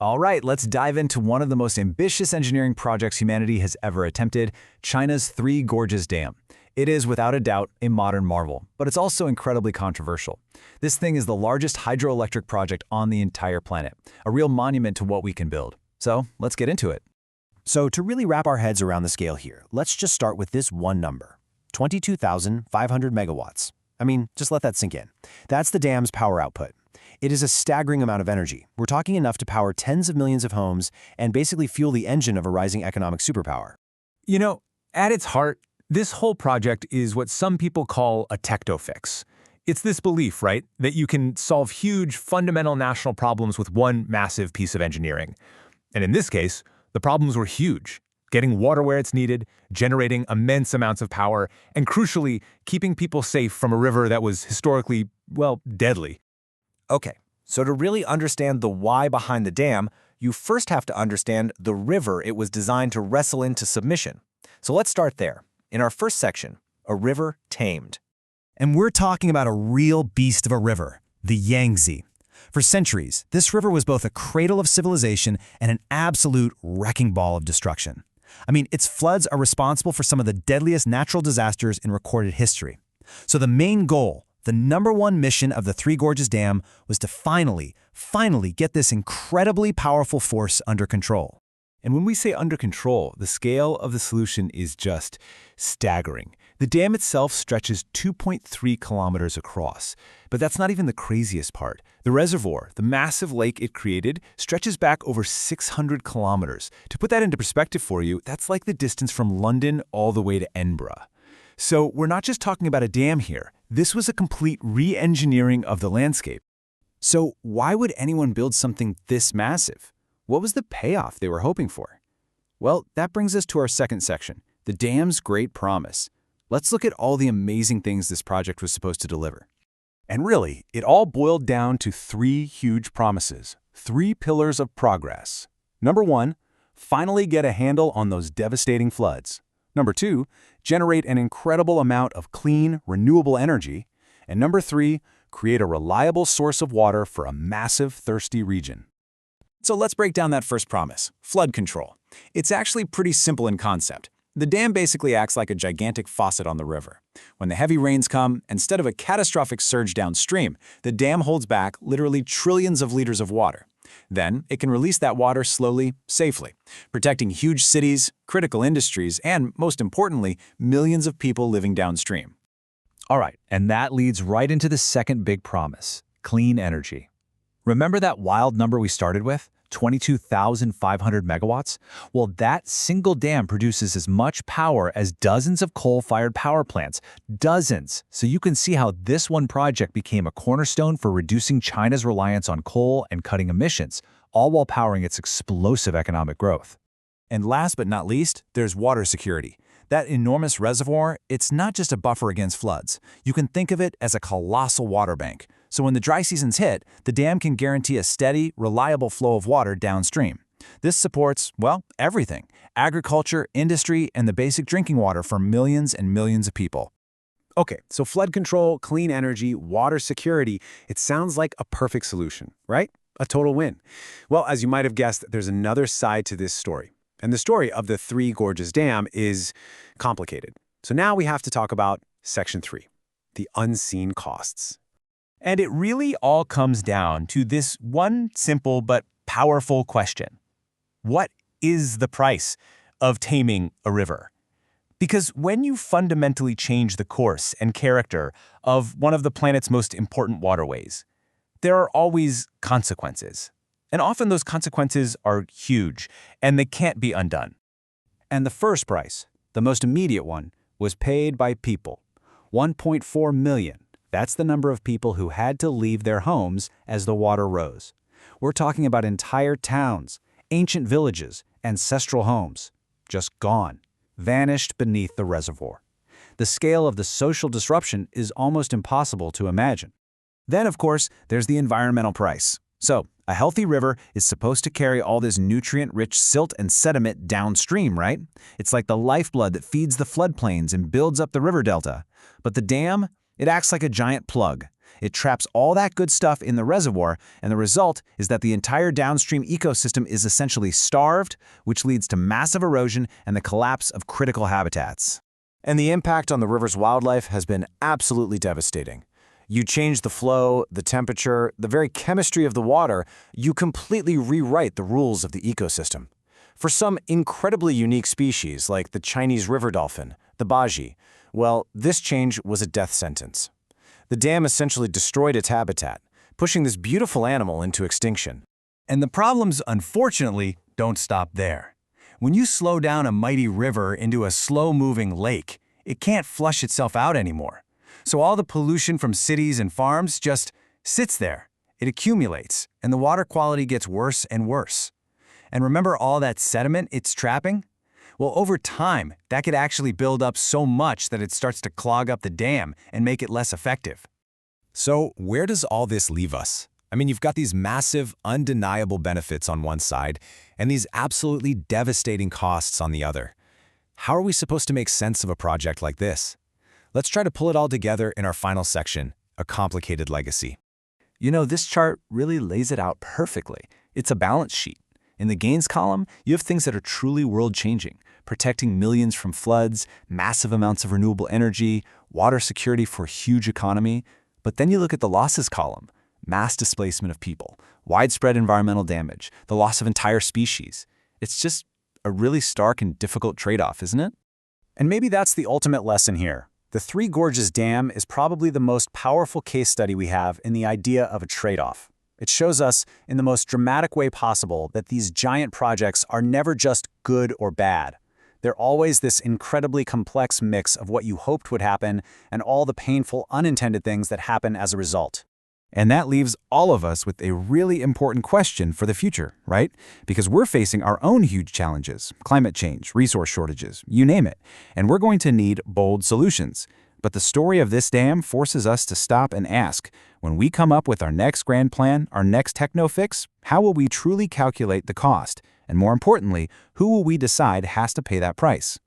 All right, let's dive into one of the most ambitious engineering projects humanity has ever attempted, China's Three Gorges Dam. It is, without a doubt, a modern marvel, but it's also incredibly controversial. This thing is the largest hydroelectric project on the entire planet, a real monument to what we can build. So, let's get into it. So to really wrap our heads around the scale here, let's just start with this one number, 22,500 megawatts. I mean, just let that sink in. That's the dam's power output. It is a staggering amount of energy. We're talking enough to power tens of millions of homes and basically fuel the engine of a rising economic superpower. You know, at its heart, this whole project is what some people call a techno-fix. It's this belief, right, that you can solve huge, fundamental national problems with one massive piece of engineering. And in this case, the problems were huge. Getting water where it's needed, generating immense amounts of power, and crucially, keeping people safe from a river that was historically, well, deadly. Okay, so to really understand the why behind the dam, you first have to understand the river it was designed to wrestle into submission. So let's start there. In our first section, a river tamed. And we're talking about a real beast of a river, the Yangtze. For centuries, this river was both a cradle of civilization and an absolute wrecking ball of destruction. I mean, its floods are responsible for some of the deadliest natural disasters in recorded history. So the main goal, the #1 mission of the Three Gorges Dam, was to finally get this incredibly powerful force under control. And when we say under control, the scale of the solution is just staggering. The dam itself stretches 2.3 kilometers across. But that's not even the craziest part. The reservoir, the massive lake it created, stretches back over 600 kilometers. To put that into perspective for you, that's like the distance from London all the way to Edinburgh. So we're not just talking about a dam here. This was a complete re-engineering of the landscape. So why would anyone build something this massive? What was the payoff they were hoping for? Well, that brings us to our second section, the dam's great promise. Let's look at all the amazing things this project was supposed to deliver. And really, it all boiled down to three huge promises, three pillars of progress. Number one, finally get a handle on those devastating floods. Number two, generate an incredible amount of clean, renewable energy. And number three, create a reliable source of water for a massive, thirsty region. So let's break down that first promise, flood control. It's actually pretty simple in concept. The dam basically acts like a gigantic faucet on the river. When the heavy rains come, instead of a catastrophic surge downstream, the dam holds back literally trillions of liters of water. Then, it can release that water slowly, safely, protecting huge cities, critical industries, and, most importantly, millions of people living downstream. All right, and that leads right into the second big promise, clean energy. Remember that wild number we started with? 22,500 megawatts? Well, that single dam produces as much power as dozens of coal-fired power plants. Dozens! So you can see how this one project became a cornerstone for reducing China's reliance on coal and cutting emissions, all while powering its explosive economic growth. And last but not least, there's water security. That enormous reservoir, it's not just a buffer against floods. You can think of it as a colossal water bank. So when the dry seasons hit, the dam can guarantee a steady, reliable flow of water downstream. This supports, well, everything: agriculture, industry, and the basic drinking water for millions and millions of people. Okay, so flood control, clean energy, water security, it sounds like a perfect solution, right? A total win. Well, as you might have guessed, there's another side to this story. And the story of the Three Gorges Dam is complicated. So now we have to talk about Section 3, the unseen costs. And it really all comes down to this one simple but powerful question. What is the price of taming a river? Because when you fundamentally change the course and character of one of the planet's most important waterways, there are always consequences. And often those consequences are huge, and they can't be undone. And the first price, the most immediate one, was paid by people. 1.4 million. That's the number of people who had to leave their homes as the water rose. We're talking about entire towns, ancient villages, ancestral homes. Just gone. Vanished beneath the reservoir. The scale of the social disruption is almost impossible to imagine. Then, of course, there's the environmental price. So, a healthy river is supposed to carry all this nutrient-rich silt and sediment downstream, right? It's like the lifeblood that feeds the floodplains and builds up the river delta. But the dam, it acts like a giant plug. It traps all that good stuff in the reservoir, and the result is that the entire downstream ecosystem is essentially starved, which leads to massive erosion and the collapse of critical habitats. And the impact on the river's wildlife has been absolutely devastating. You change the flow, the temperature, the very chemistry of the water, you completely rewrite the rules of the ecosystem. For some incredibly unique species, like the Chinese river dolphin, the baji, well, this change was a death sentence. The dam essentially destroyed its habitat, pushing this beautiful animal into extinction. And the problems, unfortunately, don't stop there. When you slow down a mighty river into a slow-moving lake, it can't flush itself out anymore. So all the pollution from cities and farms just sits there. It accumulates, and the water quality gets worse and worse. And remember all that sediment it's trapping? Well, over time, that could actually build up so much that it starts to clog up the dam and make it less effective. So where does all this leave us? I mean, you've got these massive, undeniable benefits on one side and these absolutely devastating costs on the other. How are we supposed to make sense of a project like this? Let's try to pull it all together in our final section, A Complicated Legacy. You know, this chart really lays it out perfectly. It's a balance sheet. In the gains column, you have things that are truly world-changing, protecting millions from floods, massive amounts of renewable energy, water security for a huge economy. But then you look at the losses column, mass displacement of people, widespread environmental damage, the loss of entire species. It's just a really stark and difficult trade-off, isn't it? And maybe that's the ultimate lesson here. The Three Gorges Dam is probably the most powerful case study we have in the idea of a trade-off. It shows us, in the most dramatic way possible, that these giant projects are never just good or bad. They're always this incredibly complex mix of what you hoped would happen and all the painful, unintended things that happen as a result. And that leaves all of us with a really important question for the future, right? Because we're facing our own huge challenges, climate change, resource shortages, you name it. And we're going to need bold solutions. But the story of this dam forces us to stop and ask, when we come up with our next grand plan, our next techno fix, how will we truly calculate the cost? And more importantly, who will we decide has to pay that price?